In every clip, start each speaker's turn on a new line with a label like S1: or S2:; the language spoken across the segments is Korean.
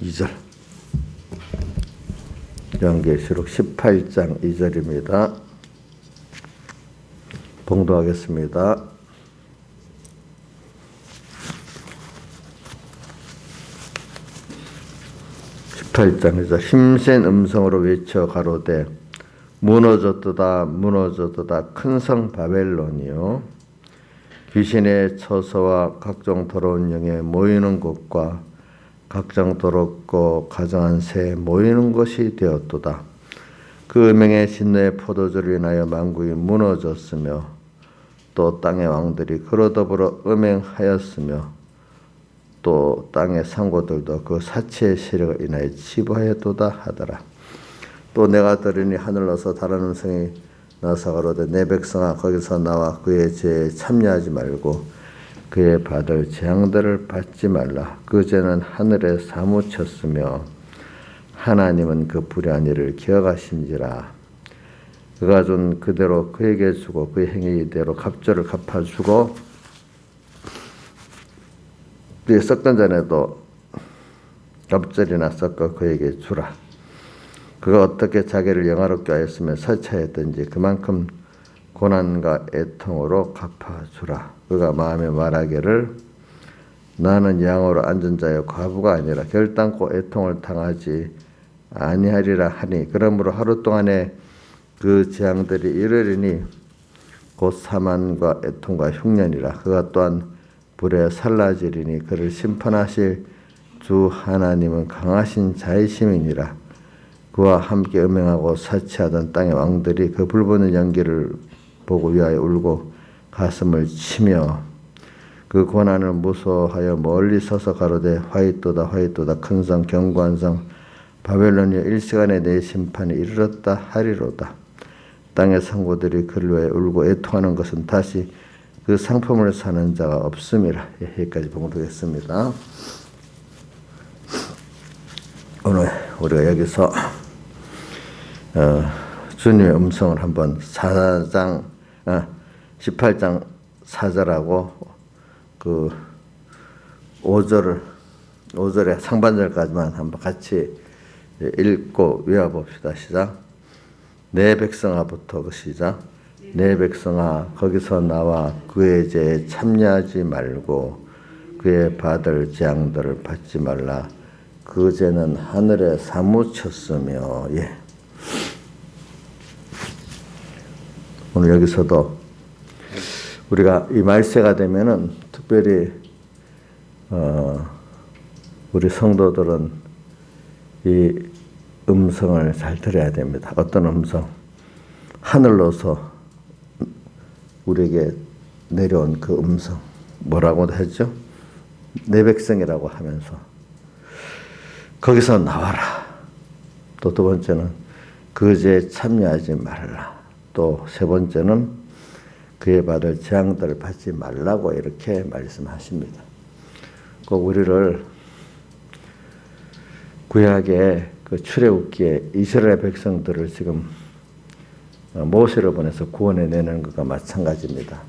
S1: 2절. 요한계시록 18장 2절입니다. 봉독하겠습니다. 힘센 음성으로 외쳐 가로되 무너졌도다 무너졌도다 큰 성 바벨론이요 귀신의 처소와 각종 더러운 영에 모이는 곳과 각종 더럽고 가증한 새 모이는 것이 되었도다. 그 음행의 진노의 포도주를 인하여 만국이 무너졌으며 또 땅의 왕들이 그로 더불어 음행하였으며 또 땅의 상고들도 그 사치의 세력을 인하여 치부하였도다 하더라. 또 내가 들으니 하늘로서 다른 음성이 나서 가로되 내 백성아 거기서 나와 그의 죄에 참여하지 말고 그의 받을 재앙들을 받지 말라. 그 죄는 하늘에 사무쳤으며 하나님은 그 불의한 일을 기억하신지라. 그가 준 그대로 그에게 주고 그의 행위 이대로 갑절을 갚아주고 그의 썩던 전에도 갑절이나 섞어 그에게 주라. 그가 어떻게 자기를 영화롭게 하였으며 설치하였든지 그만큼 고난과 애통으로 갚아주라. 그가 마음에 말하기를 나는 양으로 앉은 자여 과부가 아니라 결단코 애통을 당하지 아니하리라 하니 그러므로 하루 동안에 그 재앙들이 이르리니 곧 사만과 애통과 흉년이라. 그가 또한 불에 살라지리니 그를 심판하실 주 하나님은 강하신 자이심이니라. 그와 함께 음행하고 사치하던 땅의 왕들이 그 불붙는 연기를 보고 위하여 울고 가슴을 치며 그 고난을 무서워하여 멀리 서서 가로되 화이또다 화이또다 큰 성 견고한 성 바벨론이여 일시간에 내 심판이 이르렀다 하리로다. 땅의 상고들이 그를 위하여 울고 애통하는 것은 다시 그 상품을 사는 자가 없음이라. 여기까지 봉독했습니다. 오늘 우리가 여기서 주님의 음성을 한번 18장 4절하고 그 5절의 상반절까지만 한번 같이 읽고 외워봅시다. 시작. 내 백성아부터 시작. 내 백성아 거기서 나와 그의 죄에 참여하지 말고 그의 받을 재앙들을 받지 말라. 그 죄는 하늘에 사무쳤으며. 오늘 여기서도 우리가 이 말세가 되면은 특별히 우리 성도들은 이 음성을 잘 들어야 됩니다. 어떤 음성? 하늘로서 우리에게 내려온 그 음성. 뭐라고 하죠? 내 백성이라고 하면서 거기서 나와라. 또 두 번째는 그 죄에 참여하지 말라. 또 세 번째는 그에 받을 재앙들을 받지 말라고 이렇게 말씀하십니다. 꼭 우리를 구약의 그 출애굽기에 이스라엘 백성들을 지금 모세를 보내서 구원해 내는 것과 마찬가지입니다.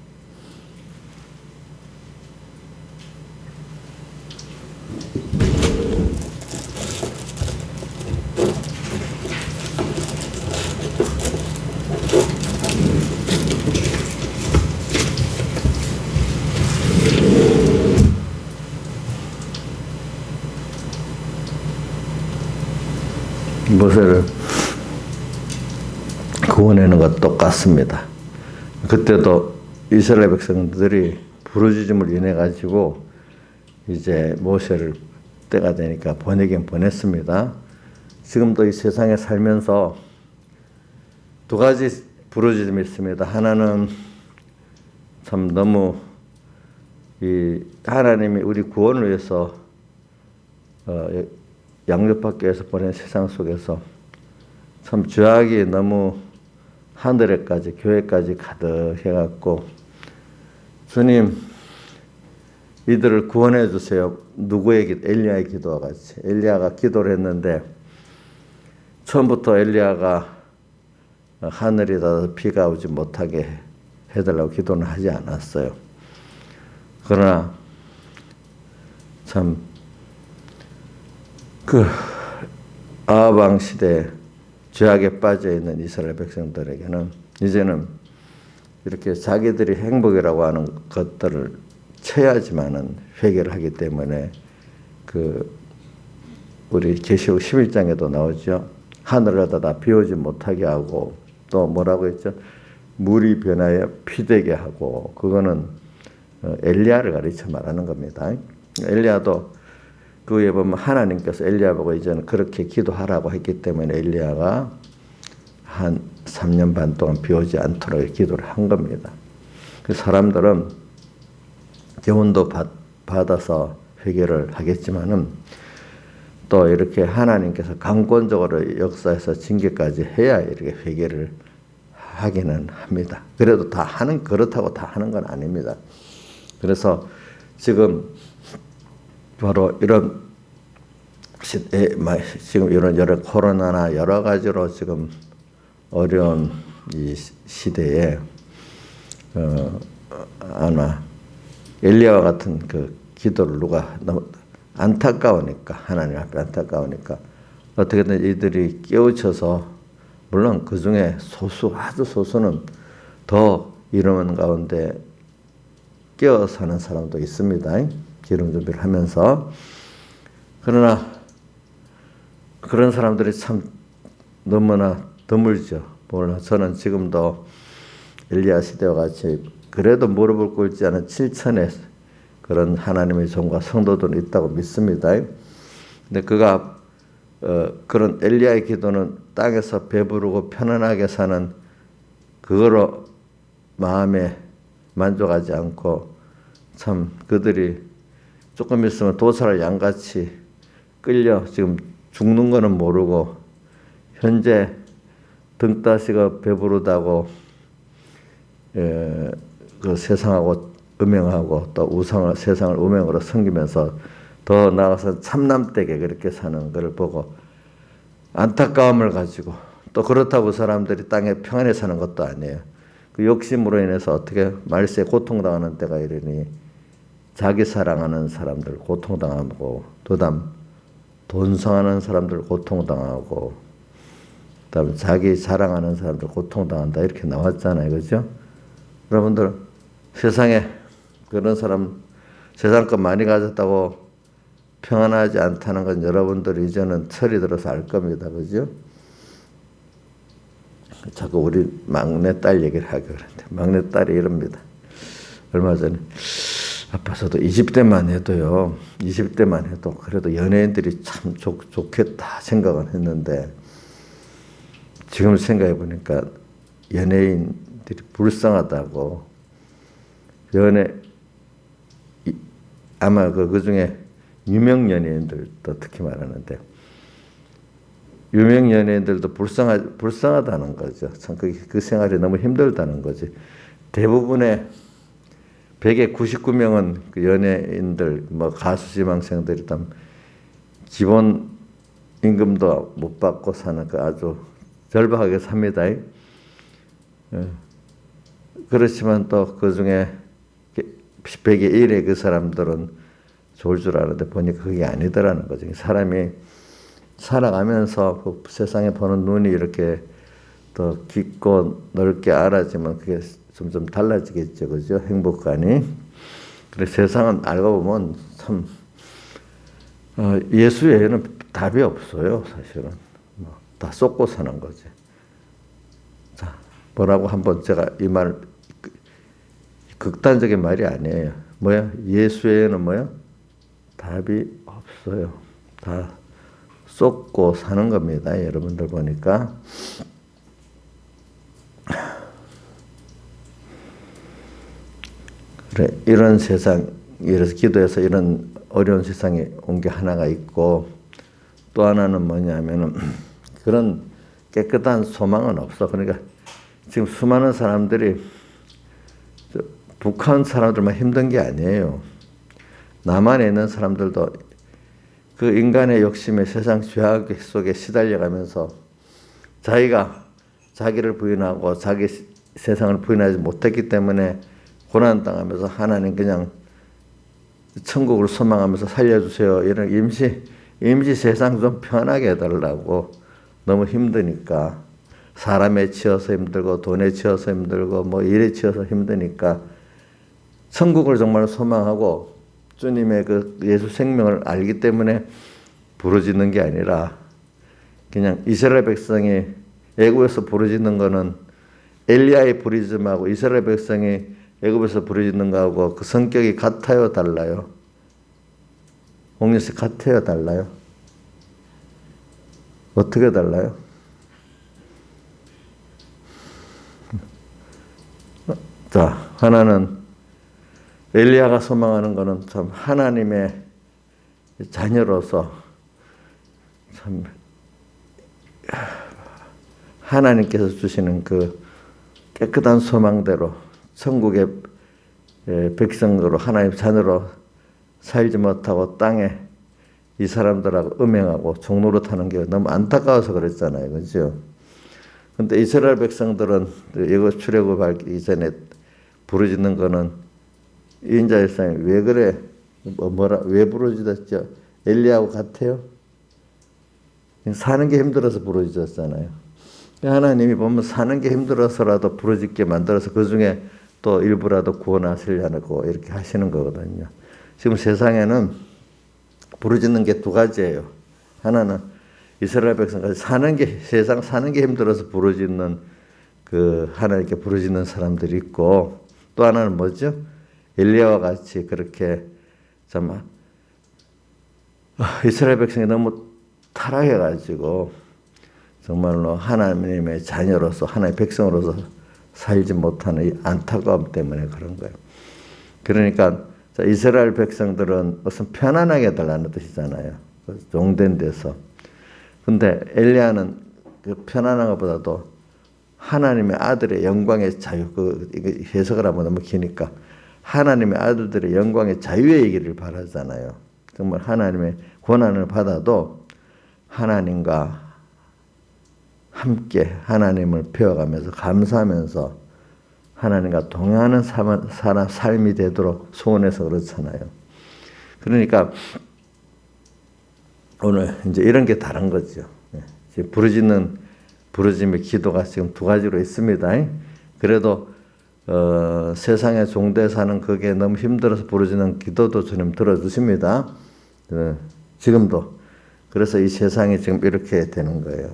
S1: 모세를 구원하는 것 똑같습니다. 그때도 이스라엘 백성들이 부르짖음을 인해 가지고 이제 모세를 때가 되니까 보내긴 보냈습니다. 지금도 이 세상에 살면서 두 가지 부르짖음이 있습니다. 하나는 참 너무 이 하나님이 우리 구원을 위해서 양육받기 위해서 보낸 세상 속에서 참 죄악이 너무 하늘에까지 교회까지 가득해갖고 주님 이들을 구원해 주세요. 누구의 엘리야의 기도와 같이 엘리야가 기도를 했는데 처음부터 엘리야가 하늘이 닫아서 비가 오지 못하게 해달라고 기도는 하지 않았어요. 그러나 참 그 아합 왕 시대 죄악에 빠져 있는 이스라엘 백성들에게는 이제는 이렇게 자기들이 행복이라고 하는 것들을 쳐야지만은 회개를 하기 때문에 그 우리 계시록 11장에도 나오죠. 하늘에다 다 비오지 못하게 하고 또 뭐라고 했죠? 물이 변하여 피되게 하고 그거는 엘리야를 가르쳐 말하는 겁니다. 엘리야도 그 위에 보면 하나님께서 엘리야 보고 이제는 그렇게 기도하라고 했기 때문에 엘리야가 한 3년 반 동안 비오지 않도록 기도를 한 겁니다. 그 사람들은 교훈도 받아서 회개를 하겠지만은 또 이렇게 하나님께서 강권적으로 역사해서 징계까지 해야 이렇게 회개를 하기는 합니다. 그래도 그렇다고 다 하는 건 아닙니다. 그래서 지금 바로 이런 지금 이런 여러 코로나나 여러 가지로 지금 어려운 이 시대에 아마 엘리야와 같은 그 기도를 누가 너무 안타까우니까 하나님 앞에 안타까우니까 어떻게든 이들이 깨우쳐서 물론 그 중에 아주 소수는 더 이런 가운데 깨어 사는 사람도 있습니다. 기름 준비를 하면서. 그러나 그런 사람들이 참 너무나 드물죠. 물론 저는 지금도 엘리야 시대와 같이 그래도 무릎을 꿇지 않은 7천의 그런 하나님의 종과 성도들은 있다고 믿습니다. 근데 그가 그런 엘리야의 기도는 땅에서 배부르고 편안하게 사는 그거로 마음에 만족하지 않고 참 그들이 조금 있으면 도살할 양같이 끌려 지금 죽는 거는 모르고 현재 등 따시가 배부르다고 그 세상하고 음행하고 또 세상을 음행으로 섬기면서 더 나아가서 참남되게 그렇게 사는 것을 보고 안타까움을 가지고 또 그렇다고 사람들이 땅에 평안히 사는 것도 아니에요. 그 욕심으로 인해서 어떻게 말세에 고통당하는 때가 이르니 자기 사랑하는 사람들 고통당하고 또다음 돈성하는 사람들 고통당하고 그다음에 자기 자랑하는 사람들 고통당한다 이렇게 나왔잖아요. 그죠? 여러분들 세상에 그런 사람 세상 것 많이 가졌다고 평안하지 않다는 건 여러분들 이제는 철이 들어서 알 겁니다. 그죠? 자꾸 우리 막내딸 얘기를 하게 그러는데 막내딸이 이럽니다. 얼마 전에 아빠서도 20대만 해도요. 20대만 해도 그래도 연예인들이 참 좋겠다 생각은 했는데 지금 생각해 보니까 연예인들이 불쌍하다고 아마 그 중에 유명 연예인들도 특히 말하는데 유명 연예인들도 불쌍하다는 거죠. 참 그 생활이 너무 힘들다는 거지. 대부분의 100에 99명은 그 연예인들, 뭐 가수 지망생들이 기본 임금도 못 받고 사는 그 아주 절박하게 삽니다. 그렇지만 또 그 중에 100의 1의 그 사람들은 좋을 줄 아는데 보니까 그게 아니더라는 거죠. 사람이 살아가면서 그 세상에 보는 눈이 이렇게 더 깊고 넓게 알아지면 그게 점점 달라지겠죠. 그죠? 행복감이. 그래서 세상은 알고 보면 참, 예수 외에는 답이 없어요. 사실은. 다 쏟고 사는 거지. 자, 뭐라고 한번 제가 이 말, 극단적인 말이 아니에요. 뭐야? 예수 외에는 뭐야? 답이 없어요. 다 쏟고 사는 겁니다. 여러분들 보니까. 그래, 이런 세상, 이래서 기도해서 이런 어려운 세상에 온 게 하나가 있고 또 하나는 뭐냐면은 그런 깨끗한 소망은 없어. 그러니까 지금 수많은 사람들이 북한 사람들만 힘든 게 아니에요. 남한에 있는 사람들도 그 인간의 욕심에 세상 죄악 속에 시달려가면서 자기가 자기를 부인하고 자기 세상을 부인하지 못했기 때문에 고난당하면서 하나님 그냥 천국을 소망하면서 살려주세요. 이런 임시 임시 세상 좀 편하게 해달라고. 너무 힘드니까. 사람에 치여서 힘들고 돈에 치여서 힘들고 뭐 일에 치여서 힘드니까 천국을 정말 소망하고 주님의 그 예수 생명을 알기 때문에 부르짖는 게 아니라 그냥 이스라엘 백성이 애굽에서 부르짖는 거는 엘리야의 부르짖음하고 이스라엘 백성이 애굽에서 부르짖는 거하고 그 성격이 같아요, 달라요? 옥녀씨 같아요, 달라요? 어떻게 달라요? 자, 하나는 엘리야가 소망하는 것은 참 하나님의 자녀로서 참 하나님께서 주시는 그 깨끗한 소망대로 천국의 백성으로 하나님 자녀로 살지 못하고 땅에 이 사람들하고 음행하고 종노릇하는 게 너무 안타까워서 그랬잖아요, 그렇죠? 근데 이스라엘 백성들은 이거 출애굽하기 이전에 부르짖는 거는 인자의 상이 왜 그래? 왜 부르짖었죠? 엘리야하고 같아요? 사는 게 힘들어서 부르짖었잖아요. 하나님이 보면 사는 게 힘들어서라도 부르짖게 만들어서 그 중에 또 일부라도 구원하시려고 이렇게 하시는 거거든요. 지금 세상에는 부르짖는 게 두 가지예요. 하나는 이스라엘 백성까지 세상 사는 게 힘들어서 부르짖는 그 하나님께 부르짖는 사람들이 있고 또 하나는 뭐죠? 엘리야와 같이 그렇게 참 이스라엘 백성이 너무 타락해가지고 정말로 하나님의 자녀로서 하나님의 백성으로서 살지 못하는 이 안타까움 때문에 그런 거예요. 그러니까 이스라엘 백성들은 무슨 편안하게 해달라는 뜻이잖아요. 종된 데서. 근데 엘리야는 그 편안한 것보다도 하나님의 아들의 영광의 자유, 이거 해석을 하면 너무 기니까 하나님의 아들들의 영광의 자유의 얘기를 바라잖아요. 정말 하나님의 고난을 받아도 하나님과 함께 하나님을 배워가면서 감사하면서 하나님과 동행하는 삶이 되도록 소원해서 그렇잖아요. 그러니까 오늘 이제 이런 게 다른 거죠. 지금 부르짖음의 기도가 지금 두 가지로 있습니다. 그래도 세상에 종돼 사는 그게 너무 힘들어서 부르짖는 기도도 주님 들어주십니다. 지금도. 그래서 이 세상이 지금 이렇게 되는 거예요.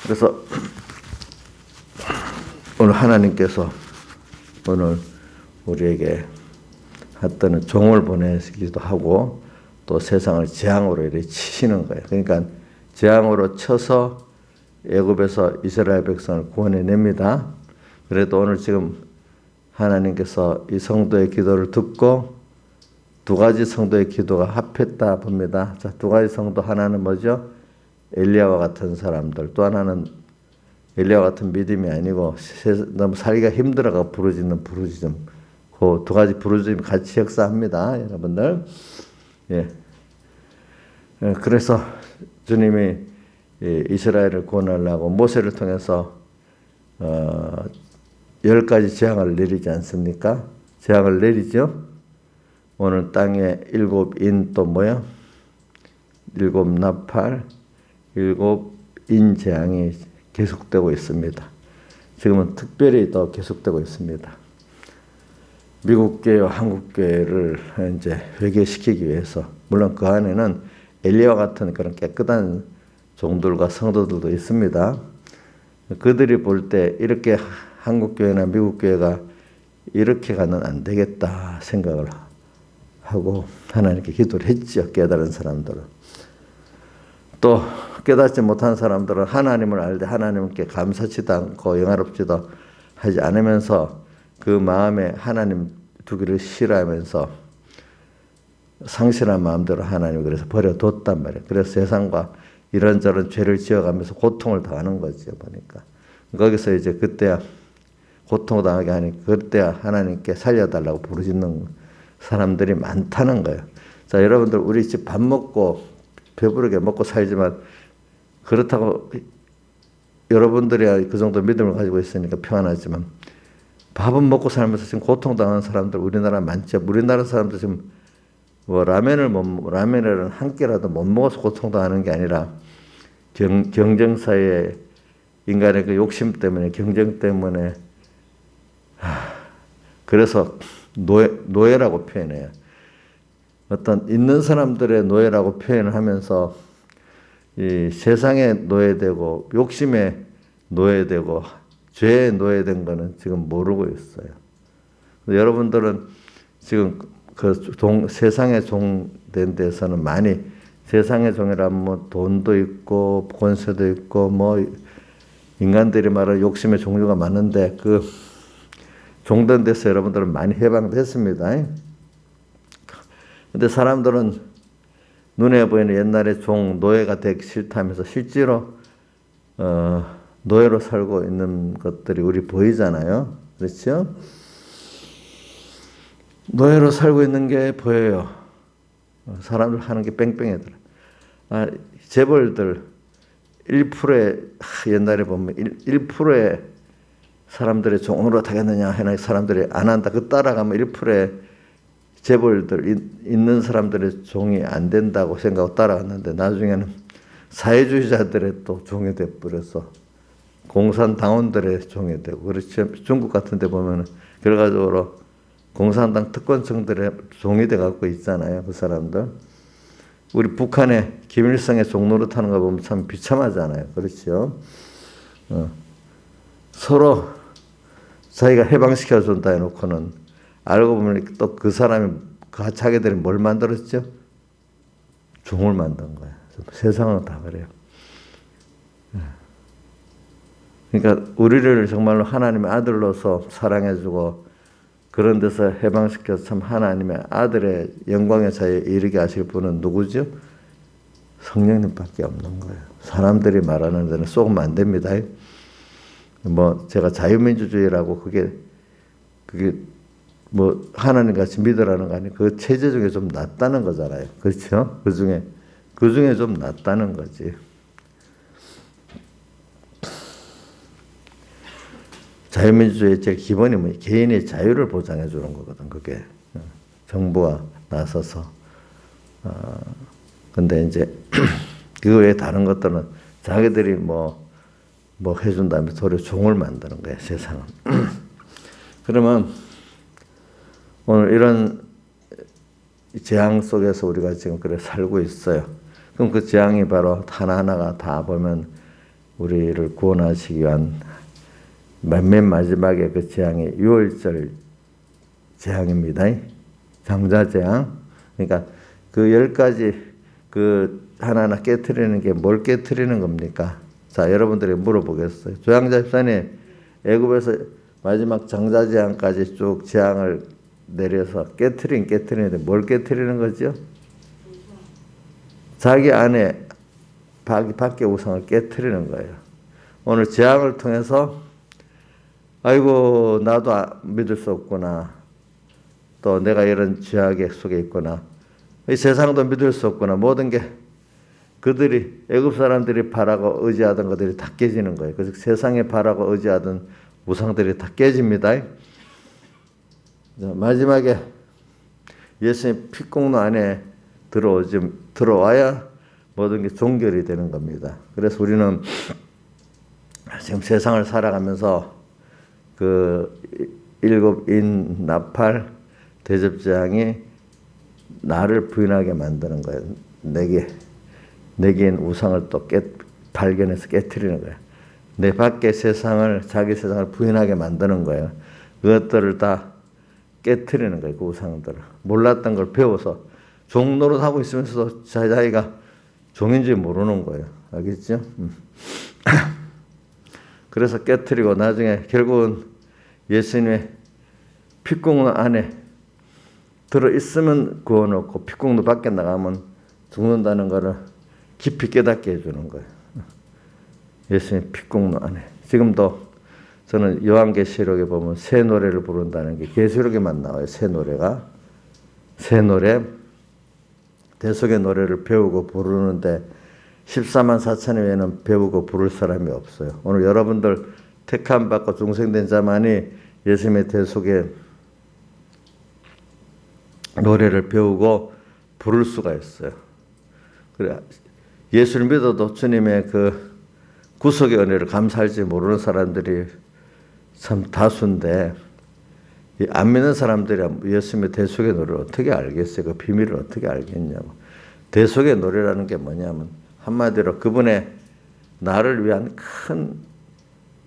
S1: 그래서 오늘 하나님께서 오늘 우리에게 어떤 종을 보내시기도 하고 또 세상을 재앙으로 이렇게 치시는 거예요. 그러니까 재앙으로 쳐서 애굽에서 이스라엘 백성을 구원해냅니다. 그래도 오늘 지금 하나님께서 이 성도의 기도를 듣고 두 가지 성도의 기도가 합했다 봅니다. 자, 두 가지 성도 하나는 뭐죠? 엘리야와 같은 사람들. 또 하나는 엘리야와 같은 믿음이 아니고 너무 살기가 힘들어가 부르짖는 부르짖음. 그 두 가지 부르짖음이 같이 역사합니다, 여러분들. 예. 그래서 주님이 이스라엘을 구원하려고 모세를 통해서 10가지 재앙을 내리지 않습니까? 재앙을 내리죠. 오늘 땅에 7인 또 뭐야? 7나팔, 7인 재앙이 계속되고 있습니다. 지금은 특별히 더 계속되고 있습니다. 미국 교회와 한국 교회를 이제 회개시키기 위해서, 물론 그 안에는 엘리야와 같은 그런 깨끗한 종들과 성도들도 있습니다. 그들이 볼 때 이렇게 한국 교회나 미국 교회가 이렇게 가는 안 되겠다 생각을 하고 하나님께 기도를 했죠. 깨달은 사람들은. 또 깨닫지 못한 사람들은 하나님을 알되 하나님께 감사치도 않고 영화롭지도 하지 않으면서 그 마음에 하나님 두기를 싫어하면서 상실한 마음대로 하나님을 그래서 버려뒀단 말이에요. 그래서 세상과 이런저런 죄를 지어가면서 고통을 당하는 거죠. 보니까 거기서 이제 그때야 고통당하게 하니 그때야 하나님께 살려달라고 부르짖는 사람들이 많다는 거예요. 자, 여러분들 우리 집 밥 먹고 배부르게 먹고 살지만 그렇다고 여러분들이 그 정도 믿음을 가지고 있으니까 평안하지만 밥은 먹고 살면서 지금 고통당하는 사람들 우리나라 많죠. 우리나라 사람들 지금 뭐 라면을 한 끼라도 못 먹어서 고통당하는 게 아니라 경쟁 사회에 인간의 그 욕심 때문에 경쟁 때문에 그래서 노예라고 표현해요. 어떤 있는 사람들의 노예라고 표현을 하면서 이 세상에 노예되고 욕심에 노예되고 죄에 노예된 거는 지금 모르고 있어요. 여러분들은 지금 세상의 종 된 데서는 많이 세상의 종이라면 뭐 돈도 있고 권세도 있고 뭐 인간들이 말하는 욕심의 종류가 많은데 그 종된 데서 여러분들은 많이 해방됐습니다. 근데 사람들은 눈에 보이는 옛날에 노예가 되기 싫다면서 실제로 노예로 살고 있는 것들이 우리 보이잖아요. 그렇죠? 노예로 살고 있는 게 보여요. 사람들 하는 게 뺑뺑이더라. 재벌들 1%의 옛날에 보면 1%의 사람들의 종으로 타겠느냐 하나 사람들이 안 한다. 그 따라가면 1%의 재벌들 있는 사람들의 종이 안 된다고 생각하고 따라갔는데 나중에는 사회주의자들의 또 종이 돼 버려서 공산당원들의 종이 되고 그렇죠. 중국 같은 데 보면 결과적으로 공산당 특권층들의 종이 돼 갖고 있잖아요. 그 사람들. 우리 북한의 김일성의 종 노릇하는 거 보면 참 비참하잖아요. 그렇죠. 서로 자기가 해방시켜 준다 해놓고는 알고 보면 또 그 사람이 자기들이 뭘 만들었죠? 종을 만든 거야. 세상은 다 그래요. 그러니까 우리를 정말로 하나님의 아들로서 사랑해주고 그런 데서 해방시켜서 참 하나님의 아들의 영광의 자리에 이르게 하실 분은 누구죠? 성령님밖에 없는 거예요. 사람들이 말하는 데는 쏘면 안 됩니다. 뭐 제가 자유민주주의라고 그게 뭐 하나님 같이 믿으라는 거 아니에요. 그 체제 중에 좀 낫다는 거잖아요. 그렇죠? 그 중에 좀 낫다는 거지. 자유민주주의의 제일 기본이 뭐 개인의 자유를 보장해 주는 거거든. 그게 정부가 나서서. 근데 이제 그 외에 다른 것들은 자기들이 뭐 해준 다음에 도리어 종을 만드는 거야, 세상은. 그러면 오늘 이런 재앙 속에서 우리가 지금 그래 살고 있어요. 그럼 그 재앙이 바로 하나하나가 다 보면 우리를 구원하시기 위한 맨 마지막에 그 재앙이 6월절 재앙입니다. 장자재앙. 그러니까 그 10가지 그 하나하나 깨트리는 게 뭘 깨트리는 겁니까? 자, 여러분들이 물어보겠어요. 조양자 집사님, 애굽에서 마지막 장자재앙까지 쭉 재앙을 내려서 깨트리는데 뭘 깨트리는 거죠? 자기 안에 밖에 우상을 깨트리는 거예요. 오늘 재앙을 통해서 아이고 나도 믿을 수 없구나. 또 내가 이런 죄악 속에 있구나. 이 세상도 믿을 수 없구나. 모든 게 그들이 애굽 사람들이 바라고 의지하던 것들이 다 깨지는 거예요. 그래서 세상에 바라고 의지하던 우상들이 다 깨집니다. 마지막에 예수님 피공로 안에 들어와야 모든 게 종결이 되는 겁니다. 그래서 우리는 지금 세상을 살아가면서 그 7인 나팔 대접재앙이 나를 부인하게 만드는 거예요. 내게인 우상을 또 발견해서 깨트리는 거예요. 내 밖의 세상을 자기 세상을 부인하게 만드는 거예요. 그것들을 다 깨트리는 거예요. 그 우상들을. 몰랐던 걸 배워서 종 노릇하고 있으면서도 자기가 종인지 모르는 거예요. 알겠죠? 그래서 깨트리고 나중에 결국은 예수님의 핏구멍 안에 들어있으면 구워놓고 핏구멍 밖에 나가면 죽는다는 것을 깊이 깨닫게 해주는 거예요. 예수님의 핏구멍 안에. 지금도 저는 요한계시록에 보면 새 노래를 부른다는 게 계시록에만 나와요. 새 노래가. 새 노래. 대속의 노래를 배우고 부르는데 14만 4천 외에는 배우고 부를 사람이 없어요. 오늘 여러분들 택함 받고 중생된 자만이 예수님의 대속의 노래를 배우고 부를 수가 있어요. 그래 예수를 믿어도 주님의 그 구속의 은혜를 감사할지 모르는 사람들이 참 다수인데 안 믿는 사람들이 예수님의 대속의 노래를 어떻게 알겠어요? 그 비밀을 어떻게 알겠냐고. 대속의 노래라는 게 뭐냐면 한마디로 그분의 나를 위한 큰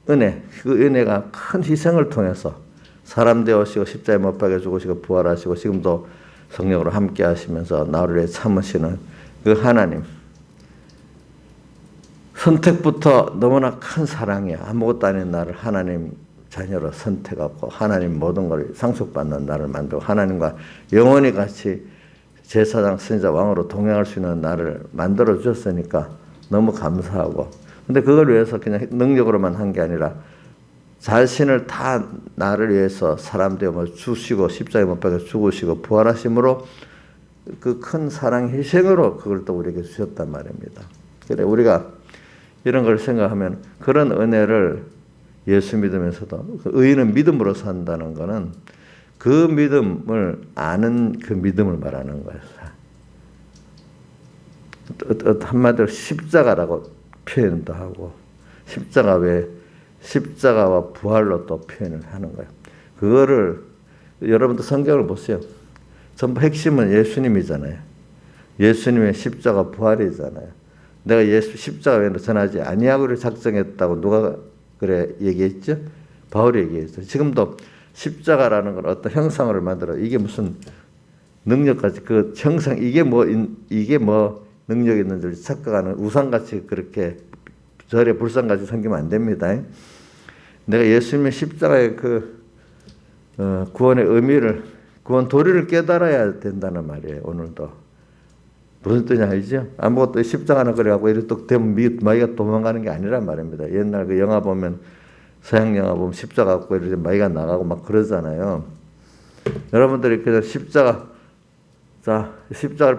S1: 은혜, 그 은혜가 큰 희생을 통해서 사람 되어시고 십자가에 못 박혀 죽으시고 부활하시고 지금도 성령으로 함께 하시면서 나를 위해 참으시는 그 하나님. 선택부터 너무나 큰 사랑이야. 아무것도 아닌 나를 하나님 자녀로 선택하고 하나님 모든 걸 상속받는 나를 만들고 하나님과 영원히 같이 제사장, 선지자, 왕으로 동행할 수 있는 나를 만들어 주셨으니까 너무 감사하고, 근데 그걸 위해서 그냥 능력으로만 한 게 아니라 자신을 다 나를 위해서 사람 되어 주시고 십자가에 못 박혀 죽으시고 부활하심으로 그 큰 사랑 희생으로 그걸 또 우리에게 주셨단 말입니다. 그래 우리가 이런 걸 생각하면 그런 은혜를 예수 믿으면서도 의인은 믿음으로 산다는 것은 그 믿음을 아는 그 믿음을 말하는 거예요. 한마디로 십자가라고 표현도 하고 십자가 외에 십자가와 부활로 또 표현을 하는 거예요. 그거를 여러분도 성경을 보세요. 전부 핵심은 예수님이잖아요. 예수님의 십자가 부활이잖아요. 내가 예수 십자가 외에는 전하지 아니하기를 작정했다고 누가 그래 얘기했죠? 바울이 얘기했어요. 지금도 십자가라는 건 어떤 형상을 만들어 이게 무슨 능력까지 그 형상 이게 뭐 능력이 있는지 착각하는 우상같이 그렇게 절에 불상같이 섬기면 안 됩니다. 내가 예수님의 십자가의 그 구원의 의미를 구원 도리를 깨달아야 된다는 말이에요. 오늘도 무슨 뜻인지 알죠? 아무것도 십자가나 그래갖고 이렇게 또 되면 마귀가 도망가는 게 아니란 말입니다. 옛날 그 영화 보면 서양 영화 보면 십자가 갖고 이렇게 마귀가 나가고 막 그러잖아요. 여러분들이 그냥 십자가를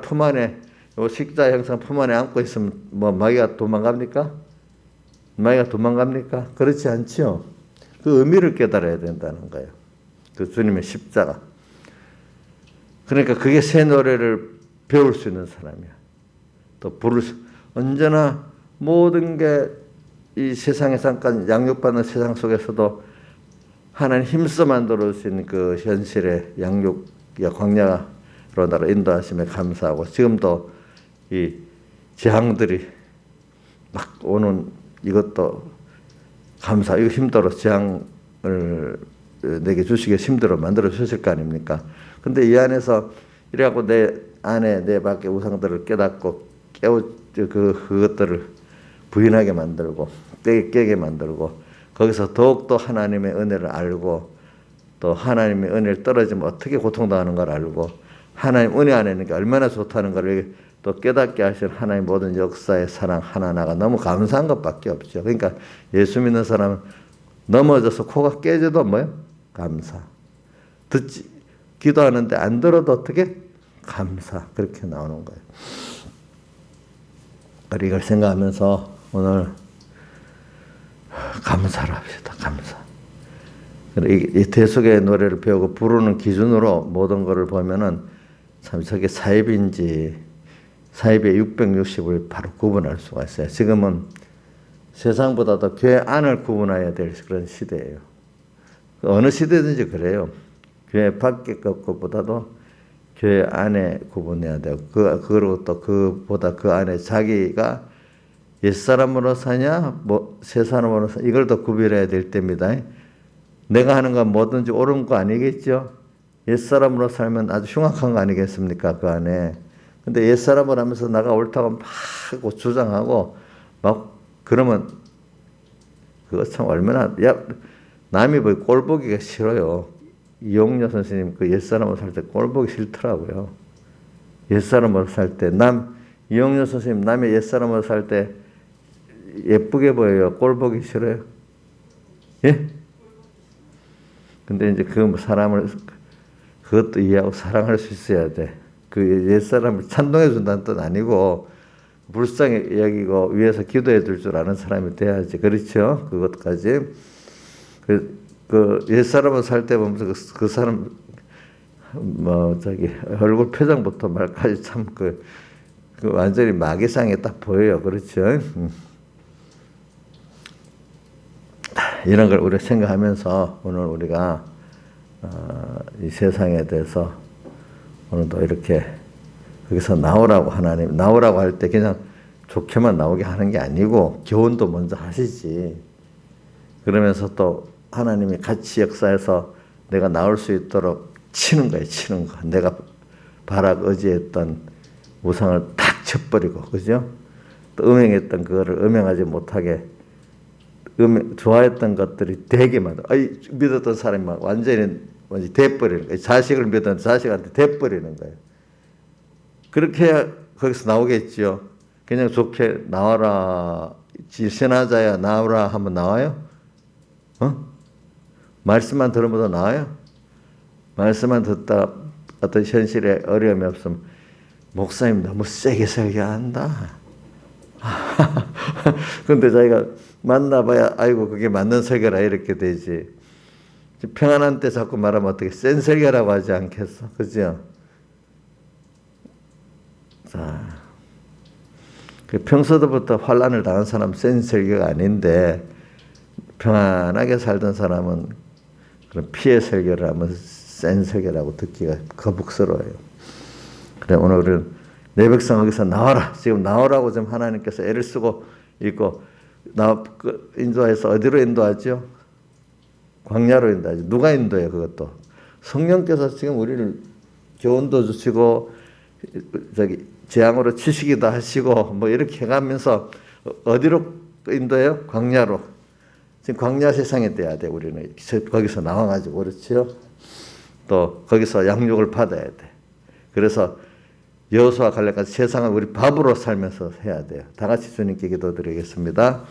S1: 품 안에 십자가 형상 품 안에 안고 있으면 뭐 마귀가 도망갑니까? 마귀가 도망갑니까? 그렇지 않지요. 그 의미를 깨달아야 된다는 거예요. 그 주님의 십자가. 그러니까 그게 새 노래를 배울 수 있는 사람이야. 또 언제나 모든 게 이 세상에 잠깐 양육받는 세상 속에서도 하나님 힘써 만들어 주신 그 현실의 양육, 광야로 나를 인도하심에 감사하고 지금도 이 재앙들이 막 오는 이것도 감사. 이거 힘들어 재앙을 내게 주시기 힘들어 만들어 주실 거 아닙니까? 근데 이 안에서 이래갖고 내 안에 내 밖에 우상들을 깨닫고 그것들을 부인하게 만들고 깨게 만들고 거기서 더욱더 하나님의 은혜를 알고 또 하나님의 은혜를 떨어지면 어떻게 고통당하는 걸 알고 하나님 은혜 안에 있는 게 얼마나 좋다는 걸 또 깨닫게 하신 하나님 모든 역사의 사랑 하나하나가 너무 감사한 것밖에 없죠. 그러니까 예수 믿는 사람은 넘어져서 코가 깨져도 뭐요? 감사. 기도하는데 안 들어도 어떻게? 감사. 그렇게 나오는 거예요. 이걸 생각하면서 오늘 감사를 합시다. 감사. 이 대속의 노래를 배우고 부르는 기준으로 모든 것을 보면은 참 저게 사입인지 사입의 660을 바로 구분할 수가 있어요. 지금은 세상보다도 교회 안을 구분해야 될 그런 시대예요. 어느 시대든지 그래요. 교회 밖의 것보다도 교회 안에 구분해야 돼요. 그리고 또 그보다 그 안에 자기가 옛사람으로 사냐, 새 사람으로 사냐, 이걸 더 구별해야 될 때입니다. 내가 하는 건 뭐든지 옳은 거 아니겠죠? 옛사람으로 살면 아주 흉악한 거 아니겠습니까? 그 안에. 근데 옛사람을 하면서 나가 옳다고 막 주장하고 막 그러면 그거 참 얼마나, 남이 뭐 꼴보기가 싫어요. 이용녀 선생님 그 옛사람으로 살 때 꼴보기 싫더라고요. 옛사람으로 살 때 이용녀 선생님 남의 옛사람으로 살 때 예쁘게 보여요? 꼴보기 싫어요? 예? 근데 이제 그 사람을 그것도 이해하고 사랑할 수 있어야 돼. 그 옛사람을 찬동해 준다는 뜻 아니고 불쌍히 여기고 위해서 기도해 줄 줄 아는 사람이 돼야지. 그렇죠? 그것까지. 그 옛사람을 살 때 보면서 그 사람 뭐 저기 얼굴 표정부터 말까지 참 그 완전히 마귀상에 딱 보여요. 그렇죠? 이런 걸 우리가 생각하면서 오늘 우리가 이 세상에 대해서 오늘도 이렇게 거기서 나오라고 하나님 나오라고 할 때 그냥 좋게만 나오게 하는 게 아니고 교훈도 먼저 하시지. 그러면서 또 하나님이 같이 역사해서 내가 나올 수 있도록 치는 거예요. 치는 거. 내가 바라 의지했던 우상을 탁 쳐버리고, 그죠? 또 음행했던 그거를 음행하지 못하게 좋아했던 것들이 되게 만들어. 믿었던 사람이 막 완전히 돼버리는 거예요. 자식을 믿었던 자식한테 돼버리는 거예요. 그렇게 해야 거기서 나오겠지요. 그냥 좋게 나와라. 신하자야 나오라 하면 나와요? 말씀만 들으면 나와요? 말씀만 듣다 어떤 현실에 어려움이 없으면 목사님 너무 세게 설교한다. 근데 자기가 만나봐야 아이고 그게 맞는 설교라 이렇게 되지. 평안한 때 자꾸 말하면 어떻게 센 설교라고 하지 않겠어? 그죠? 자, 평소부터 환난을 당한 사람 센 설교가 아닌데 평안하게 살던 사람은 그런 피해 설교를 하면 센 설교라고 듣기가 거북스러워요. 그래 오늘 우리는 내 백성 여기서 나와라. 지금 나오라고 좀 하나님께서 애를 쓰고 있고 인도해서 어디로 인도하죠? 광야로 인도하죠. 누가 인도해요? 그것도 성령께서 지금 우리를 교훈도 주시고 저기 재앙으로 치시기도 하시고 뭐 이렇게 해가면서 어디로 인도해요? 광야로. 지금 광야 세상에 돼야 돼. 우리는 거기서 나와가지고 그렇죠. 또 거기서 양육을 받아야 돼. 그래서 여호수아 갈렙까지 세상을 우리 밥으로 살면서 해야 돼요. 다 같이 주님께 기도드리겠습니다.